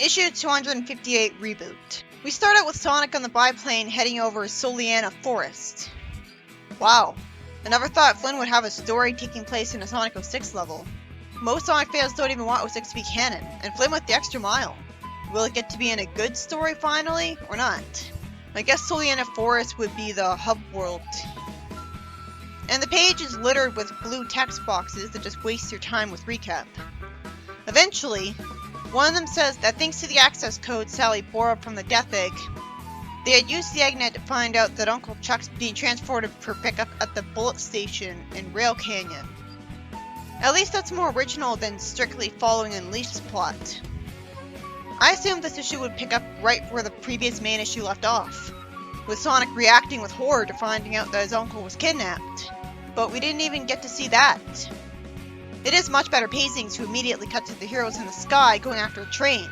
Issue 258 Reboot. We start out with Sonic on the biplane heading over Soliana Forest. Wow, I never thought Flynn would have a story taking place in a Sonic 06 level. Most Sonic fans don't even want 06 to be canon, and Flynn went the extra mile. Will it get to be in a good story finally, or not? I guess Soliana Forest would be the hub world. And the page is littered with blue text boxes that just waste your time with recap. Eventually, one of them says that thanks to the access code Sally borrowed from the Death Egg, they had used the Eggnet to find out that Uncle Chuck's being transported for pickup at the Bullet Station in Rail Canyon. At least that's more original than strictly following Unleashed's plot. I assumed this issue would pick up right where the previous main issue left off, with Sonic reacting with horror to finding out that his uncle was kidnapped. But we didn't even get to see that. It is much better pacing to immediately cut to the heroes in the sky going after a train,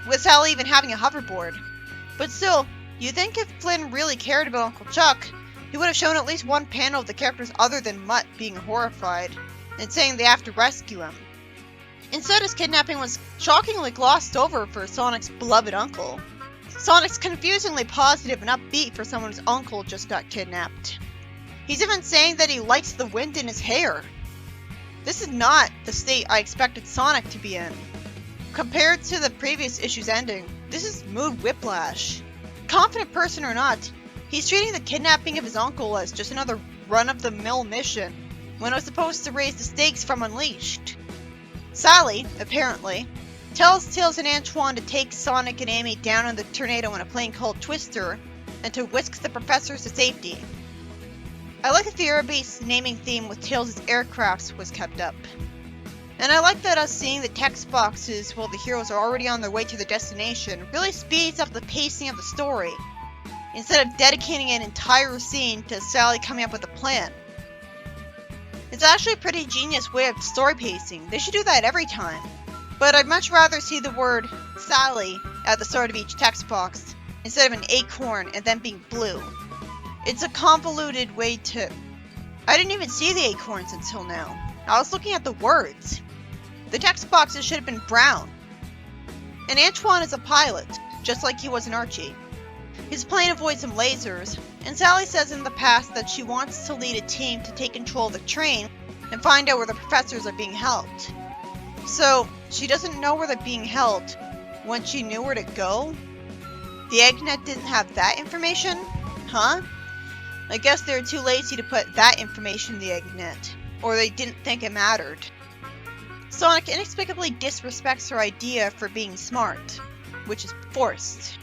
with Sally even having a hoverboard. But still, you'd think if Flynn really cared about Uncle Chuck, he would have shown at least one panel of the characters other than Mutt being horrified and saying they have to rescue him. Instead, his kidnapping was shockingly glossed over for Sonic's beloved uncle. Sonic's confusingly positive and upbeat for someone whose uncle just got kidnapped. He's even saying that he likes the wind in his hair. This is not the state I expected Sonic to be in. Compared to the previous issue's ending, this is mood whiplash. Confident person or not, he's treating the kidnapping of his uncle as just another run-of-the-mill mission, when it was supposed to raise the stakes from Unleashed. Sally, apparently, tells Tails and Antoine to take Sonic and Amy down in the tornado in a plane called Twister, and to whisk the professors to safety. I like that the air-based naming theme with Tails' aircrafts was kept up. And I like that us seeing the text boxes while the heroes are already on their way to their destination really speeds up the pacing of the story, instead of dedicating an entire scene to Sally coming up with a plan. It's actually a pretty genius way of story pacing. They should do that every time. But I'd much rather see the word Sally at the start of each text box, instead of an acorn and then being blue. It's a convoluted way to... I didn't even see the acorns until now. I was looking at the words. The text boxes should have been brown. And Antoine is a pilot, just like he was in Archie. His plane avoids some lasers, and Sally says in the past that she wants to lead a team to take control of the train and find out where the professors are being held. So, she doesn't know where they're being held when she knew where to go? The Eggnet didn't have that information? Huh? I guess they were too lazy to put that information in the Eggnet, or they didn't think it mattered. Sonic inexplicably disrespects her idea for being smart, which is forced.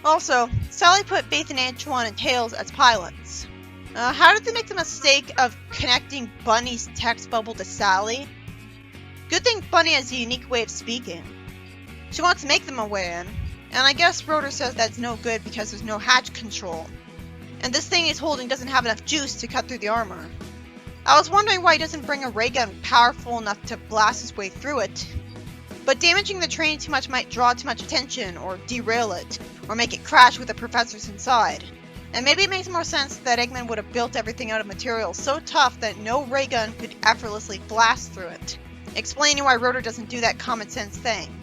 Also, Sally put Faith and Antoine and Tails as pilots. How did they make the mistake of connecting Bunny's text bubble to Sally? Good thing Bunny has a unique way of speaking. She wants to make them a way in, and I guess Rotor says that's no good because there's no hatch control. And this thing he's holding doesn't have enough juice to cut through the armor. I was wondering why he doesn't bring a ray gun powerful enough to blast his way through it. But damaging the train too much might draw too much attention, or derail it, or make it crash with the professors inside. And maybe it makes more sense that Eggman would have built everything out of material so tough that no ray gun could effortlessly blast through it, explaining why Rotor doesn't do that common sense thing.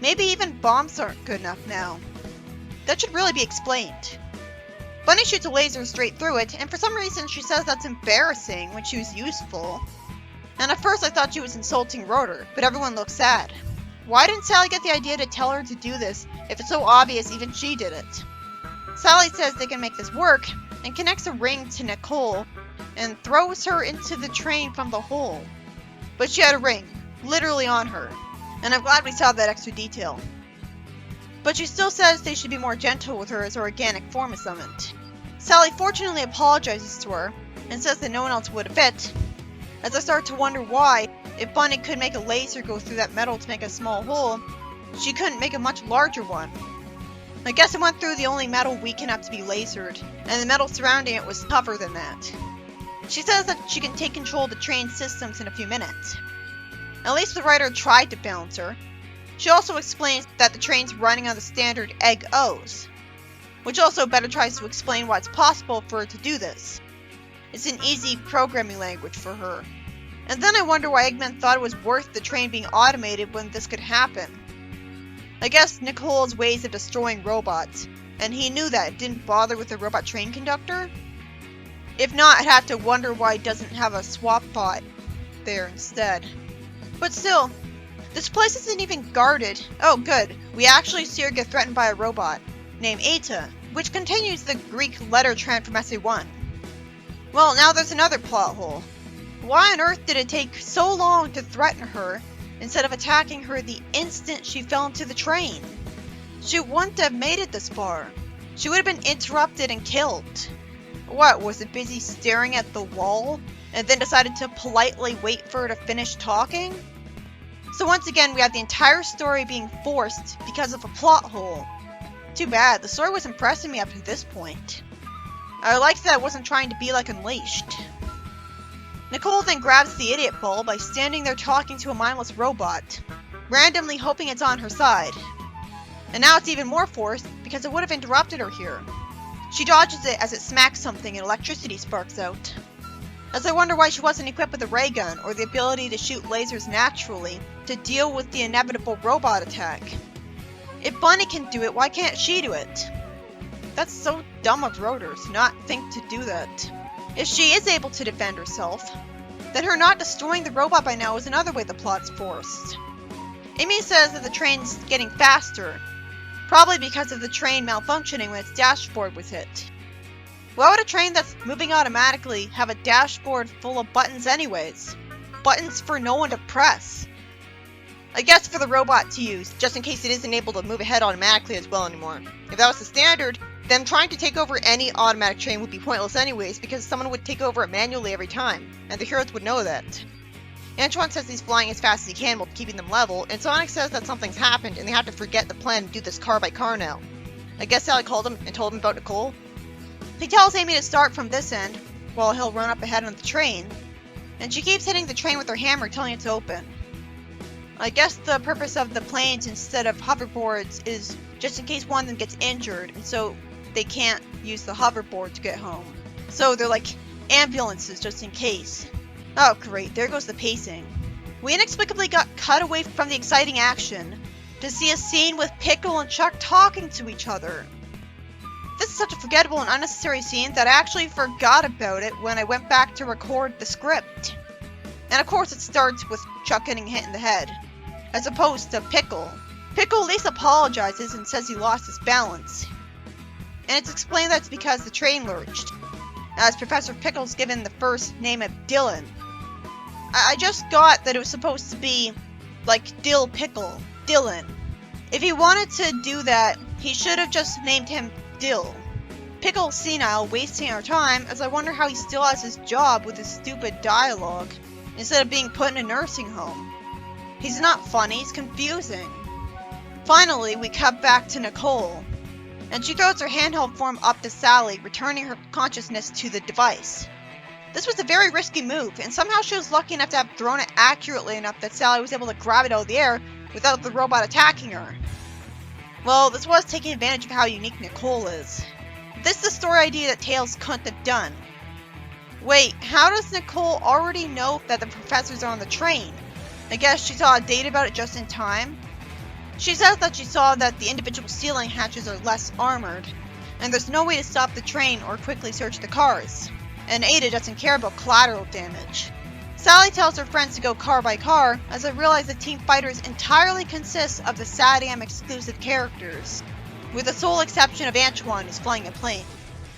Maybe even bombs aren't good enough now. That should really be explained. Bunny shoots a laser straight through it, and for some reason she says that's embarrassing when she was useful. And at first I thought she was insulting Rotor, but everyone looks sad. Why didn't Sally get the idea to tell her to do this if it's so obvious even she did it? Sally says they can make this work, and connects a ring to Nicole, and throws her into the train from the hole. But she had a ring, literally on her, and I'm glad we saw that extra detail. But she still says they should be more gentle with her as her organic form is summoned. Sally fortunately apologizes to her, and says that no one else would have fit. As I start to wonder why, if Bunny could make a laser go through that metal to make a small hole, she couldn't make a much larger one. I guess it went through the only metal weak enough to be lasered, and the metal surrounding it was tougher than that. She says that she can take control of the train's systems in a few minutes. At least the writer tried to balance her. She also explains that the train's running on the standard Egg O's, which also better tries to explain why it's possible for her to do this. It's an easy programming language for her. And then I wonder why Eggman thought it was worth the train being automated when this could happen. I guess Nicole's ways of destroying robots, and he knew that it didn't bother with the robot train conductor. If not, I'd have to wonder why he doesn't have a swap bot there instead. But still, this place isn't even guarded. Oh good, we actually see her get threatened by a robot named Eta, which continues the Greek letter trend from SA1. Well, now there's another plot hole. Why on earth did it take so long to threaten her instead of attacking her the instant she fell into the train? She wouldn't have made it this far. She would have been interrupted and killed. What, was it busy staring at the wall and then decided to politely wait for her to finish talking? So once again, we have the entire story being forced because of a plot hole. Too bad, the story was impressing me up to this point. I liked that it wasn't trying to be like Unleashed. Nicole then grabs the idiot ball by standing there talking to a mindless robot, randomly hoping it's on her side. And now it's even more forced because it would have interrupted her here. She dodges it as it smacks something and electricity sparks out. As I wonder why she wasn't equipped with a ray gun or the ability to shoot lasers naturally to deal with the inevitable robot attack. If Bunny can do it, why can't she do it? That's so dumb of Rotor to not think to do that. If she is able to defend herself, then her not destroying the robot by now is another way the plot's forced. Amy says that the train's getting faster, probably because of the train malfunctioning when its dashboard was hit. Why would a train that's moving automatically have a dashboard full of buttons anyways? Buttons for no one to press. I guess for the robot to use, just in case it isn't able to move ahead automatically as well anymore. If that was the standard, then trying to take over any automatic train would be pointless anyways because someone would take over it manually every time, and the heroes would know that. Antoine says he's flying as fast as he can while keeping them level, and Sonic says that something's happened and they have to forget the plan and do this car by car now. I guess Sally called him and told him about Nicole. He tells Amy to start from this end, while he'll run up ahead on the train, and she keeps hitting the train with her hammer telling it to open. I guess the purpose of the planes instead of hoverboards is just in case one of them gets injured, and so they can't use the hoverboard to get home. So they're like ambulances just in case. Oh great, there goes the pacing. We inexplicably got cut away from the exciting action to see a scene with Pickle and Chuck talking to each other. This is such a forgettable and unnecessary scene that I actually forgot about it when I went back to record the script. And of course it starts with Chuck getting hit in the head, as opposed to Pickle. Pickle at least apologizes and says he lost his balance. And it's explained that's because the train lurched, as Professor Pickle's given the first name of Dylan. I just got that it was supposed to be like Dill Pickle, Dylan. If he wanted to do that, he should have just named him Dill. Pickle's senile, wasting our time, as I wonder how he still has his job with his stupid dialogue, instead of being put in a nursing home. He's not funny, he's confusing. Finally, we cut back to Nicole, and she throws her handheld form up to Sally, returning her consciousness to the device. This was a very risky move, and somehow she was lucky enough to have thrown it accurately enough that Sally was able to grab it out of the air without the robot attacking her. Well, this was taking advantage of how unique Nicole is. This is the story idea that Tails couldn't have done. Wait, how does Nicole already know that the professors are on the train? I guess she saw a date about it just in time? She says that she saw that the individual ceiling hatches are less armored, and there's no way to stop the train or quickly search the cars. And Ada doesn't care about collateral damage. Sally tells her friends to go car by car, as I realize that Team Fighters entirely consists of the SATAM exclusive characters, with the sole exception of Antoine who's flying a plane.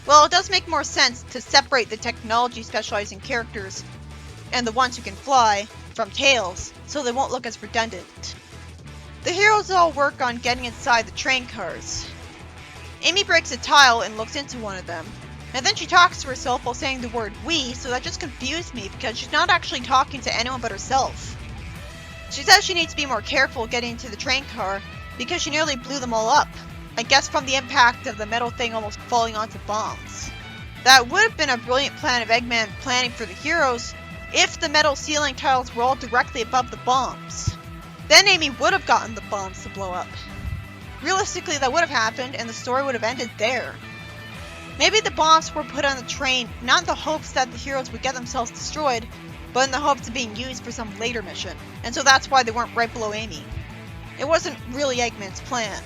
Well, it does make more sense to separate the technology specializing characters and the ones who can fly from Tails, so they won't look as redundant. The heroes all work on getting inside the train cars. Amy breaks a tile and looks into one of them, and then she talks to herself while saying the word "we," so that just confused me because she's not actually talking to anyone but herself. She says she needs to be more careful getting into the train car because she nearly blew them all up, I guess from the impact of the metal thing almost falling onto bombs. That would have been a brilliant plan of Eggman planning for the heroes if the metal ceiling tiles were all directly above the bombs. Then Amy would have gotten the bombs to blow up. Realistically, that would have happened and the story would have ended there. Maybe the bombs were put on the train not in the hopes that the heroes would get themselves destroyed, but in the hopes of being used for some later mission, and so that's why they weren't right below Amy. It wasn't really Eggman's plan.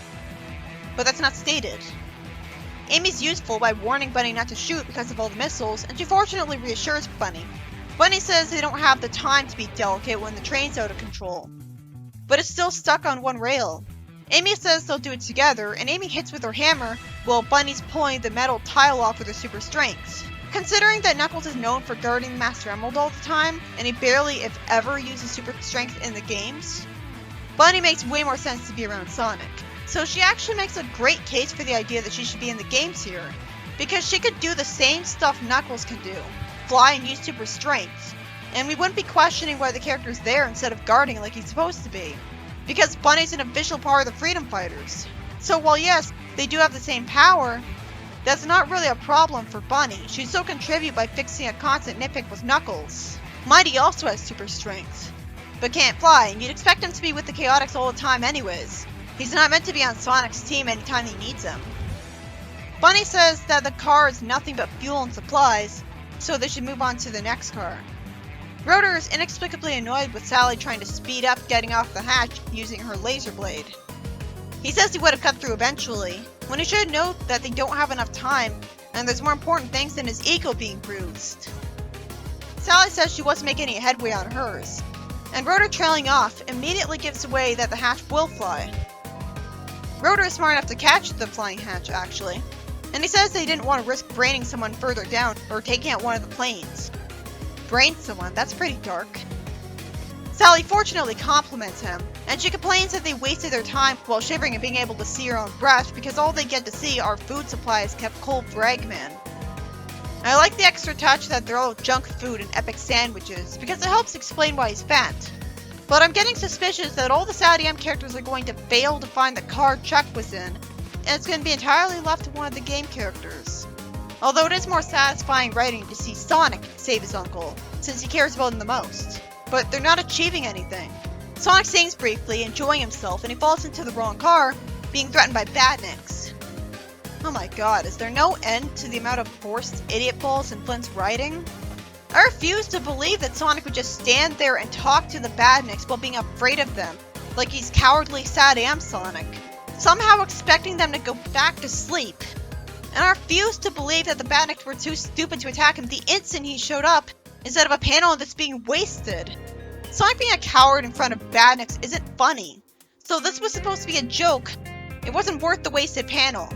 But that's not stated. Amy's useful by warning Bunny not to shoot because of all the missiles, and she fortunately reassures Bunny. Bunny says they don't have the time to be delicate when the train's out of control. But it's still stuck on one rail. Amy says they'll do it together, and Amy hits with her hammer while Bunny's pulling the metal tile off with her super strength. Considering that Knuckles is known for guarding the Master Emerald all the time, and he barely, if ever, uses super strength in the games, Bunny makes way more sense to be around Sonic. So she actually makes a great case for the idea that she should be in the games here, because she could do the same stuff Knuckles can do, fly and use super strength, and we wouldn't be questioning why the character's there instead of guarding like he's supposed to be, because Bunny's an official part of the Freedom Fighters. So while yes, they do have the same power, that's not really a problem for Bunny. She'd still contribute by fixing a constant nitpick with Knuckles. Mighty also has super strength, but can't fly, and you'd expect him to be with the Chaotix all the time anyways. He's not meant to be on Sonic's team anytime he needs him. Bunny says that the car is nothing but fuel and supplies, so they should move on to the next car. Rotor is inexplicably annoyed with Sally trying to speed up getting off the hatch using her laser blade. He says he would have cut through eventually, when he should know that they don't have enough time and there's more important things than his ego being bruised. Sally says she wasn't making any headway on hers, and Rotor, trailing off, immediately gives away that the hatch will fly. Rotor is smart enough to catch the flying hatch, actually, and he says that he didn't want to risk braining someone further down or taking out one of the planes. Brain someone? That's pretty dark. Sally fortunately compliments him, and she complains that they wasted their time while shivering and being able to see her own breath because all they get to see are food supplies kept cold for Eggman. I like the extra touch that they're all junk food and epic sandwiches because it helps explain why he's fat. But I'm getting suspicious that all the Saudi M characters are going to fail to find the car Chuck was in, and it's going to be entirely left to one of the game characters. Although it is more satisfying writing to see Sonic save his uncle, since he cares about him the most. But they're not achieving anything. Sonic sings briefly, enjoying himself, and he falls into the wrong car, being threatened by badniks. Oh my god, is there no end to the amount of forced idiot falls in Flint's writing? I refuse to believe that Sonic would just stand there and talk to the badniks while being afraid of them, like he's cowardly Sad-Am Sonic, somehow expecting them to go back to sleep. And I refuse to believe that the badniks were too stupid to attack him the instant he showed up, instead of a panel that's being wasted. Sonic being a coward in front of badniks isn't funny, so this was supposed to be a joke. It wasn't worth the wasted panel.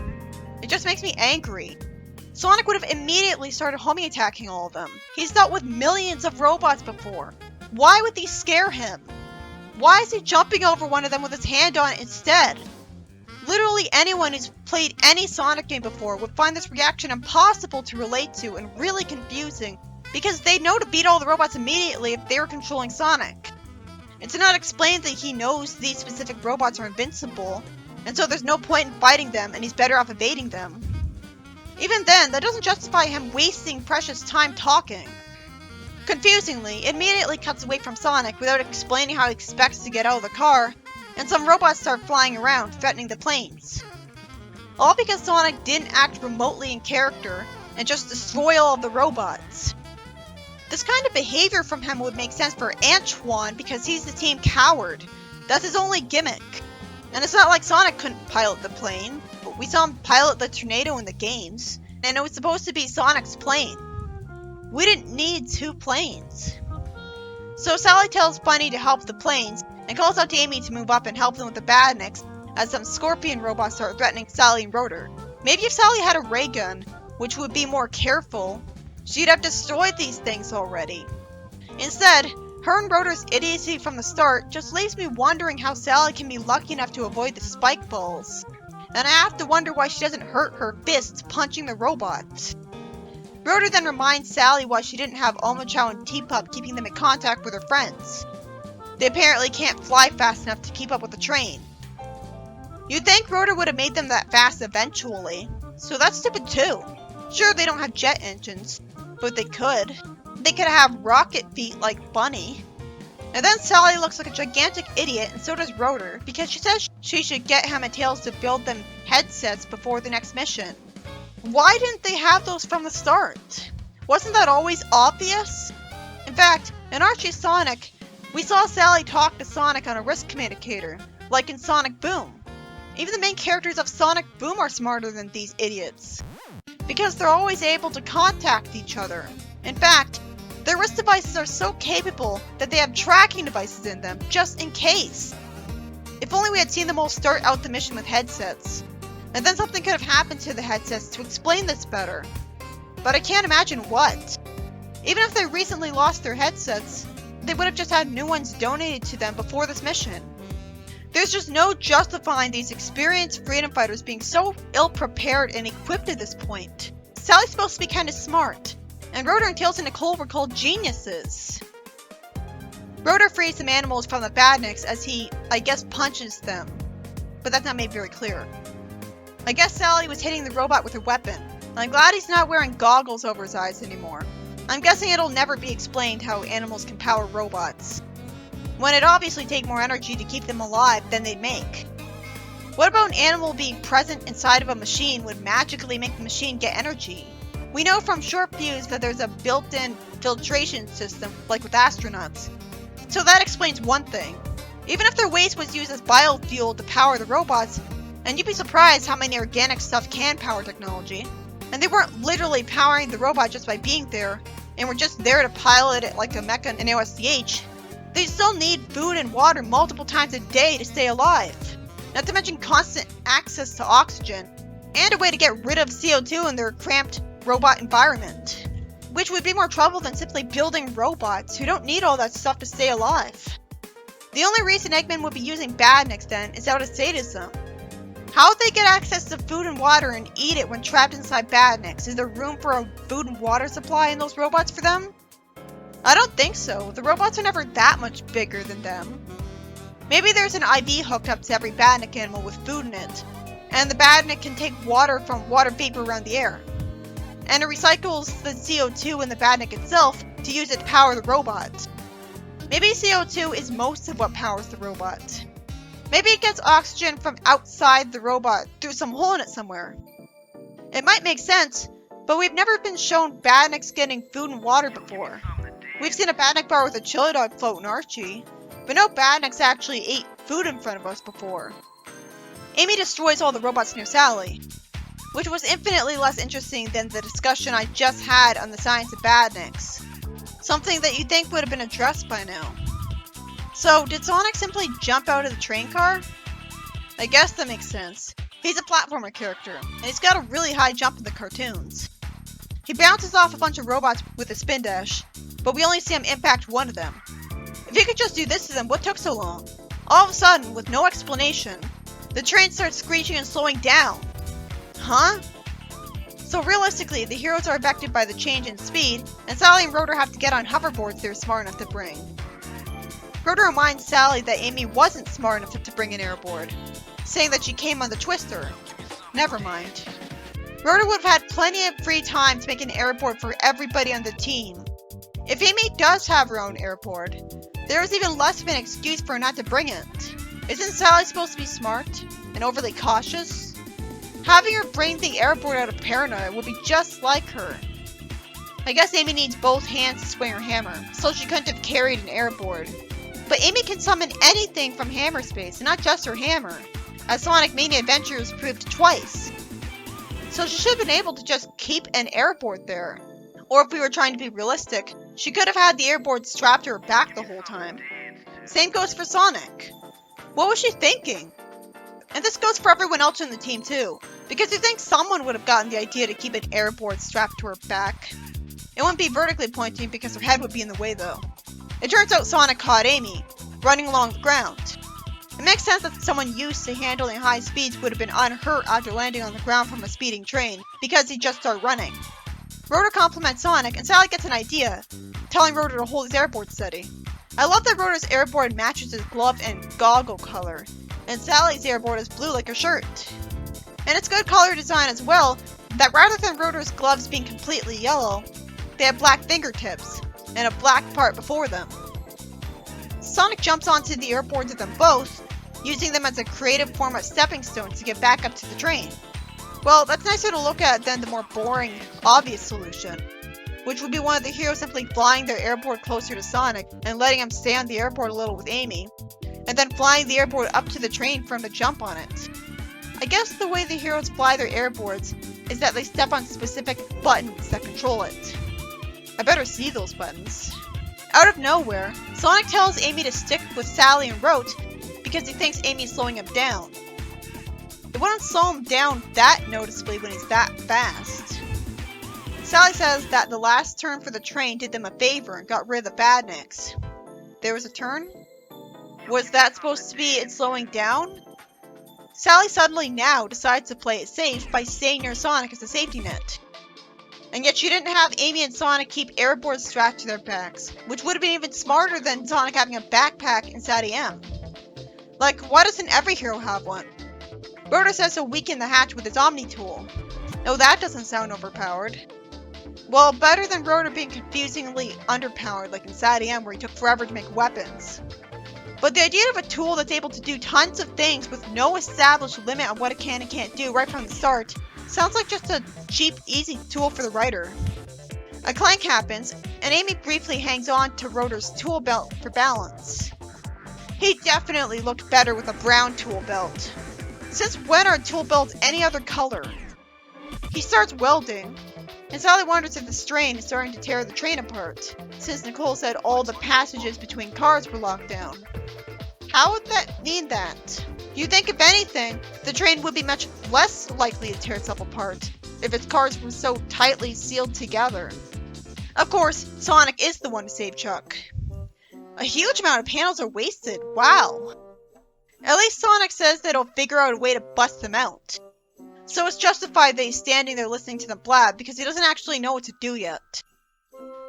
It just makes me angry. Sonic would have immediately started homing attacking all of them. He's dealt with millions of robots before. Why would these scare him? Why is he jumping over one of them with his hand on it instead? Literally anyone who's played any Sonic game before would find this reaction impossible to relate to and really confusing, because they know to beat all the robots immediately if they're controlling Sonic. It's not explained that he knows these specific robots are invincible, and so there's no point in fighting them and he's better off evading them. Even then, that doesn't justify him wasting precious time talking. Confusingly, it immediately cuts away from Sonic without explaining how he expects to get out of the car, and some robots start flying around, threatening the planes. All because Sonic didn't act remotely in character and just destroy all of the robots. This kind of behavior from him would make sense for Antoine because he's the team coward. That's his only gimmick. And it's not like Sonic couldn't pilot the plane, but we saw him pilot the tornado in the games, and it was supposed to be Sonic's plane. We didn't need two planes. So Sally tells Bunny to help the planes, and calls out to Amy to move up and help them with the badniks, as some scorpion robots start threatening Sally and Rotor. Maybe if Sally had a ray gun, which would be more careful, she'd have destroyed these things already. Instead, her and Rotor's idiocy from the start just leaves me wondering how Sally can be lucky enough to avoid the spike balls. And I have to wonder why she doesn't hurt her fists punching the robots. Rotor then reminds Sally why she didn't have Omochao and Teapup keeping them in contact with her friends. They apparently can't fly fast enough to keep up with the train. You'd think Rotor would have made them that fast eventually, so that's stupid too. Sure, they don't have jet engines, but they could. They could have rocket feet like Bunny. And then Sally looks like a gigantic idiot, and so does Rotor, because she says she should get him and Tails to build them headsets before the next mission. Why didn't they have those from the start? Wasn't that always obvious? In fact, in Archie's Sonic, we saw Sally talk to Sonic on a wrist communicator, like in Sonic Boom. Even the main characters of Sonic Boom are smarter than these idiots, because they're always able to contact each other. In fact, their wrist devices are so capable that they have tracking devices in them, just in case. If only we had seen them all start out the mission with headsets, and then something could have happened to the headsets to explain this better. But I can't imagine what. Even if they recently lost their headsets, they would have just had new ones donated to them before this mission. There's just no justifying these experienced freedom fighters being so ill-prepared and equipped at this point. Sally's supposed to be kinda smart, and Rotor and Tails and Nicole were called geniuses. Rotor frees some animals from the badniks as he, I guess, punches them. But that's not made very clear. I guess Sally was hitting the robot with her weapon. I'm glad he's not wearing goggles over his eyes anymore. I'm guessing it'll never be explained how animals can power robots, when it'd obviously take more energy to keep them alive than they'd make. What about an animal being present inside of a machine would magically make the machine get energy? We know from short views that there's a built-in filtration system, like with astronauts. So that explains one thing. Even if their waste was used as biofuel to power the robots, and you'd be surprised how many organic stuff can power technology, and they weren't literally powering the robot just by being there, and were just there to pilot it like a mecha in OSCH, they still need food and water multiple times a day to stay alive. Not to mention constant access to oxygen, and a way to get rid of CO2 in their cramped robot environment. Which would be more trouble than simply building robots who don't need all that stuff to stay alive. The only reason Eggman would be using badniks then is out of sadism. How would they get access to food and water and eat it when trapped inside badniks? Is there room for a food and water supply in those robots for them? I don't think so. The robots are never that much bigger than them. Maybe there's an IV hooked up to every badnik animal with food in it, and the badnik can take water from water vapor around the air. And it recycles the CO2 in the badnik itself to use it to power the robot. Maybe CO2 is most of what powers the robot. Maybe it gets oxygen from outside the robot through some hole in it somewhere. It might make sense, but we've never been shown badniks getting food and water before. We've seen a badnik bar with a chili dog float in Archie, but no badniks actually ate food in front of us before. Amy destroys all the robots near Sally, which was infinitely less interesting than the discussion I just had on the science of badniks. Something that you'd think would have been addressed by now. So, did Sonic simply jump out of the train car? I guess that makes sense. He's a platformer character, and he's got a really high jump in the cartoons. He bounces off a bunch of robots with a spin dash, but we only see him impact one of them. If he could just do this to them, what took so long? All of a sudden, with no explanation, the train starts screeching and slowing down. Huh? So realistically, the heroes are affected by the change in speed, and Sally and Rotor have to get on hoverboards they're smart enough to bring. Rotor reminds Sally that Amy wasn't smart enough to bring an airboard, saying that she came on the Twister. Never mind. Rotor would have had plenty of free time to make an airboard for everybody on the team. If Amy does have her own airboard, there is even less of an excuse for her not to bring it. Isn't Sally supposed to be smart and overly cautious? Having her bring the airboard out of paranoia would be just like her. I guess Amy needs both hands to swing her hammer, so she couldn't have carried an airboard. But Amy can summon anything from hammer space, and not just her hammer, as Sonic Mania Adventures proved twice. So she should have been able to just keep an airboard there. Or if we were trying to be realistic, she could have had the airboard strapped to her back the whole time. Same goes for Sonic. What was she thinking? And this goes for everyone else in the team too, because you think someone would have gotten the idea to keep an airboard strapped to her back. It wouldn't be vertically pointing because her head would be in the way though. It turns out Sonic caught Amy, running along the ground. It makes sense that someone used to handling high speeds would have been unhurt after landing on the ground from a speeding train, because he just started running. Rotor compliments Sonic, and Sally gets an idea, telling Rotor to hold his airboard steady. I love that Rotor's airboard matches his glove and goggle color, and Sally's airboard is blue like her shirt. And it's good color design as well, that rather than Rotor's gloves being completely yellow, they have black fingertips, and a black part before them. Sonic jumps onto the airboards of them both, using them as a creative form of stepping stones to get back up to the train. Well, that's nicer to look at than the more boring, obvious solution, which would be one of the heroes simply flying their airboard closer to Sonic and letting him stay on the airboard a little with Amy, and and then flying the airboard up to the train for him to jump on it. I guess the way the heroes fly their airboards is that they step on specific buttons that control it. I better see those buttons. Out of nowhere, Sonic tells Amy to stick with Sally and Rote because he thinks Amy's slowing him down. It wouldn't slow him down that noticeably when he's that fast. Sally says that the last turn for the train did them a favor and got rid of the badniks. There was a turn? Was that supposed to be it slowing down? Sally suddenly now decides to play it safe by staying near Sonic as a safety net. And yet she didn't have Amy and Sonic keep airboards strapped to their backs, which would have been even smarter than Sonic having a backpack inside AM. Like, why doesn't every hero have one? Rotor says he'll weaken the hatch with his Omni tool. No, that doesn't sound overpowered. Well, better than Rotor being confusingly underpowered like in SAT-AM where he took forever to make weapons. But the idea of a tool that's able to do tons of things with no established limit on what it can and can't do right from the start sounds like just a cheap, easy tool for the writer. A clank happens, and Amy briefly hangs on to Rotor's tool belt for balance. He definitely looked better with a brown tool belt. Since when are tool belts any other color? He starts welding, and Sally wonders if the strain is starting to tear the train apart, since Nicole said all the passages between cars were locked down. How would that mean that? You'd think if anything, the train would be much less likely to tear itself apart if its cars were so tightly sealed together. Of course, Sonic is the one to save Chuck. A huge amount of panels are wasted, wow. At least Sonic says that he'll figure out a way to bust them out. So it's justified that he's standing there listening to them blab because he doesn't actually know what to do yet.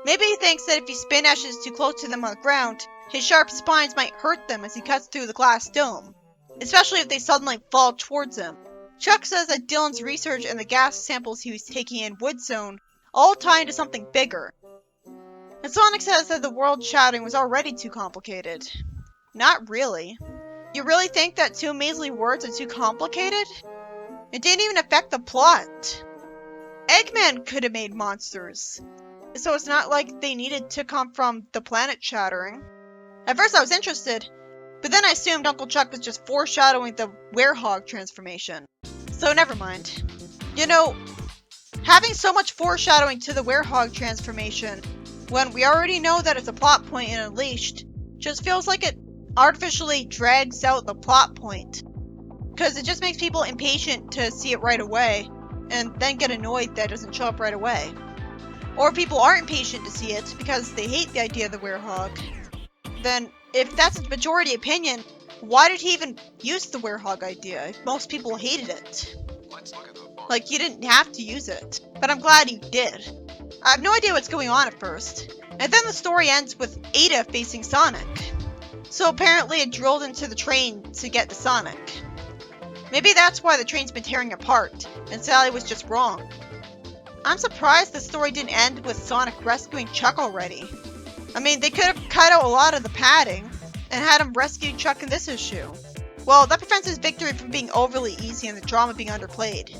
Maybe he thinks that if he spin dashes too close to them on the ground, his sharp spines might hurt them as he cuts through the glass dome, especially if they suddenly fall towards him. Chuck says that Dylan's research and the gas samples he was taking in Wood Zone all tie into something bigger. And Sonic says that the world shouting was already too complicated. Not really. You really think that two measly words are too complicated? It didn't even affect the plot. Eggman could have made monsters, so it's not like they needed to come from the planet shattering. At first I was interested, but then I assumed Uncle Chuck was just foreshadowing the werehog transformation. So never mind. You know, having so much foreshadowing to the werehog transformation, when we already know that it's a plot point in Unleashed, just feels like it artificially drags out the plot point. Because it just makes people impatient to see it right away, and then get annoyed that it doesn't show up right away. Or if people aren't impatient to see it because they hate the idea of the werehog, then if that's the majority opinion, why did he even use the werehog idea if most people hated it? Like, you didn't have to use it, but I'm glad he did. I have no idea what's going on at first, and then the story ends with Ada facing Sonic. So apparently it drilled into the train to get to Sonic. Maybe that's why the train's been tearing apart, and Sally was just wrong. I'm surprised the story didn't end with Sonic rescuing Chuck already. I mean, they could have cut out a lot of the padding, and had him rescue Chuck in this issue. Well, that prevents his victory from being overly easy and the drama being underplayed.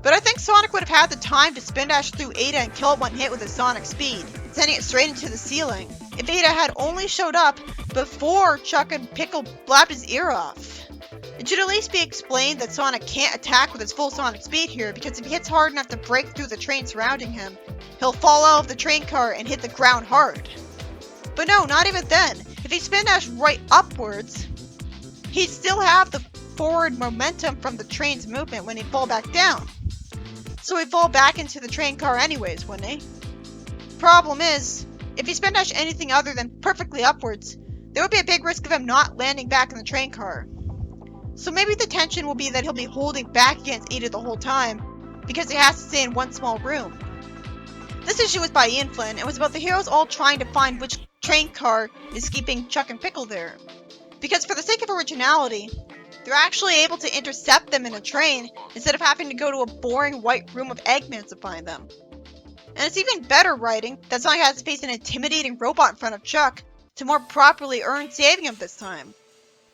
But I think Sonic would have had the time to spin dash through Ada and kill it one hit with his Sonic speed, sending it straight into the ceiling, if Ada had only showed up before Chuck and Pickle blabbed his ear off. It should at least be explained that Sonic can't attack with his full Sonic speed here, because if he hits hard enough to break through the train surrounding him, he'll fall out of the train car and hit the ground hard. But no, not even then. If he spin dashed right upwards, he'd still have the forward momentum from the train's movement when he'd fall back down. So he'd fall back into the train car anyways, wouldn't he? Problem is, if he spin dashed anything other than perfectly upwards, there would be a big risk of him not landing back in the train car. So maybe the tension will be that he'll be holding back against Ada the whole time, because he has to stay in one small room. This issue was by Ian Flynn, and was about the heroes all trying to find which train car is keeping Chuck and Pickle there. Because for the sake of originality, they're actually able to intercept them in a train, instead of having to go to a boring white room of Eggman to find them. And it's even better writing that Sonic has to face an intimidating robot in front of Chuck to more properly earn saving him this time.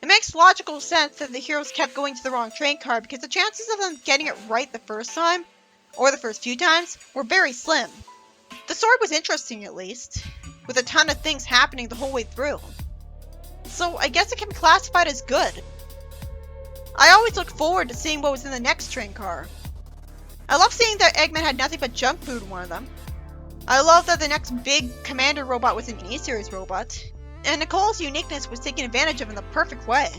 It makes logical sense that the heroes kept going to the wrong train car because the chances of them getting it right the first time, or the first few times, were very slim. The story was interesting at least, with a ton of things happening the whole way through. so I guess it can be classified as good. I always look forward to seeing what was in the next train car. I love seeing that Eggman had nothing but junk food in one of them. I love that the next big commander robot was an E-Series robot. And Nicole's uniqueness was taken advantage of in the perfect way.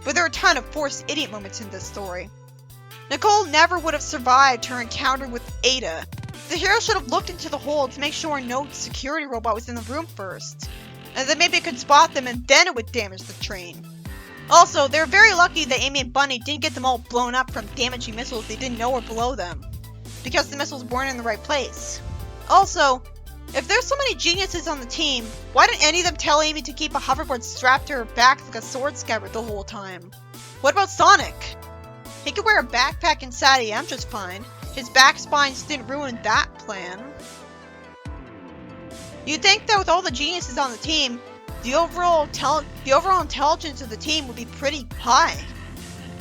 But there are a ton of forced idiot moments in this story. Nicole never would have survived her encounter with Ada. The hero should have looked into the hole to make sure no security robot was in the room first. And then maybe it could spot them and then it would damage the train. Also, they're very lucky that Amy and Bunny didn't get them all blown up from damaging missiles they didn't know were below them. Because the missiles weren't in the right place. Also, if there's so many geniuses on the team, why didn't any of them tell Amy to keep a hoverboard strapped to her back like a sword scabbard the whole time? What about Sonic? He could wear a backpack and SAT-AM just fine. His back spines didn't ruin that plan. You'd think that with all the geniuses on the team, the overall intelligence of the team would be pretty high.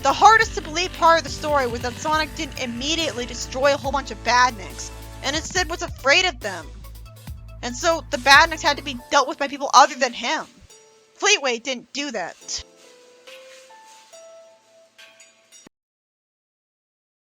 The hardest to believe part of the story was that Sonic didn't immediately destroy a whole bunch of badniks, and instead was afraid of them. And so the badniks had to be dealt with by people other than him. Fleetway didn't do that.